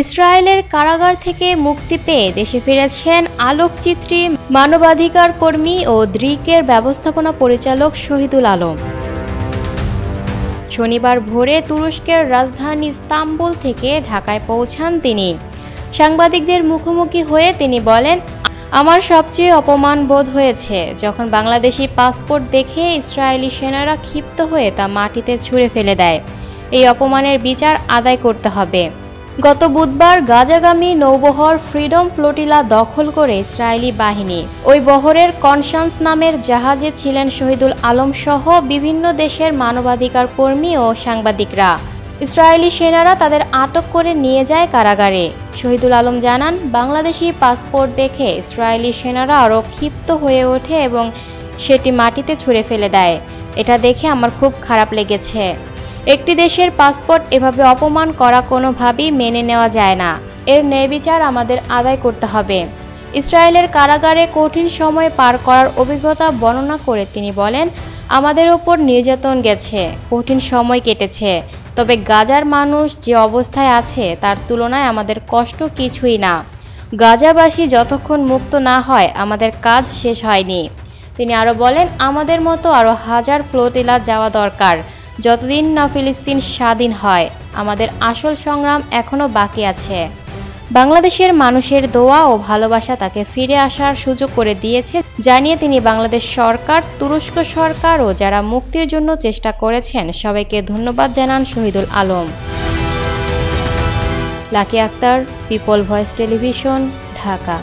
ইসরায়েলের কারাগার থেকে মুক্তি পেয়ে দেশে ফিরেছেন আলোকচিত্রী, মানবাধিকার কর্মী ও দ্রিকের ব্যবস্থাপনা পরিচালক শহীদুল আলম। শনিবার ভোরে তুরস্কের রাজধানী ইস্তাম্বুল থেকে ঢাকায় পৌঁছান তিনি। সাংবাদিকদের মুখোমুখি হয়ে তিনি বলেন, আমার সবচেয়ে অপমান বোধ হয়েছে যখন বাংলাদেশি পাসপোর্ট দেখে ইসরায়েলি সেনারা ক্ষিপ্ত হয়ে তা মাটিতে ছুঁড়ে ফেলে দেয়। এই অপমানের বিচার আদায় করতে হবে। গত বুধবার গাজাগামী নৌবহর ফ্রিডম ফ্লোটিলা দখল করে ইসরায়েলি বাহিনী। ওই বহরের কনসান্স নামের জাহাজে ছিলেন শহীদুল আলম সহ বিভিন্ন দেশের মানবাধিকার কর্মী ও সাংবাদিকরা। ইসরায়েলি সেনারা তাদের আটক করে নিয়ে যায় কারাগারে। শহীদুল আলম জানান, বাংলাদেশি পাসপোর্ট দেখে ইসরায়েলি সেনারা আরও ক্ষিপ্ত হয়ে ওঠে এবং সেটি মাটিতে ছুঁড়ে ফেলে দেয়। এটা দেখে আমার খুব খারাপ লেগেছে। একটি দেশের পাসপোর্ট এভাবে অপমান করা কোনোভাবেই মেনে নেওয়া যায় না। এর ন্যায়বিচার আমাদের আদায় করতে হবে। ইসরায়েলের কারাগারে কঠিন সময় পার করার অভিজ্ঞতা বর্ণনা করে তিনি বলেন, আমাদের ওপর নির্যাতন গেছে, কঠিন সময় কেটেছে, তবে গাজার মানুষ যে অবস্থায় আছে তার তুলনায় আমাদের কষ্ট কিছুই না। গাজাবাসী যতক্ষণ মুক্ত না হয় আমাদের কাজ শেষ হয়নি। তিনি আরও বলেন, আমাদের মতো আরও হাজার ফ্লোটিলা যাওয়া দরকার। যতদিন না ফিলিস্তিন স্বাধীন হয়, আমাদের আসল সংগ্রাম এখনও বাকি আছে। বাংলাদেশের মানুষের দোয়া ও ভালোবাসা তাকে ফিরে আসার সুযোগ করে দিয়েছে জানিয়ে তিনি বাংলাদেশ সরকার, তুরস্ক সরকার ও যারা মুক্তির জন্য চেষ্টা করেছেন সবাইকে ধন্যবাদ জানান Shahidul Alam. Lucky Akter, people voice television, Dhaka.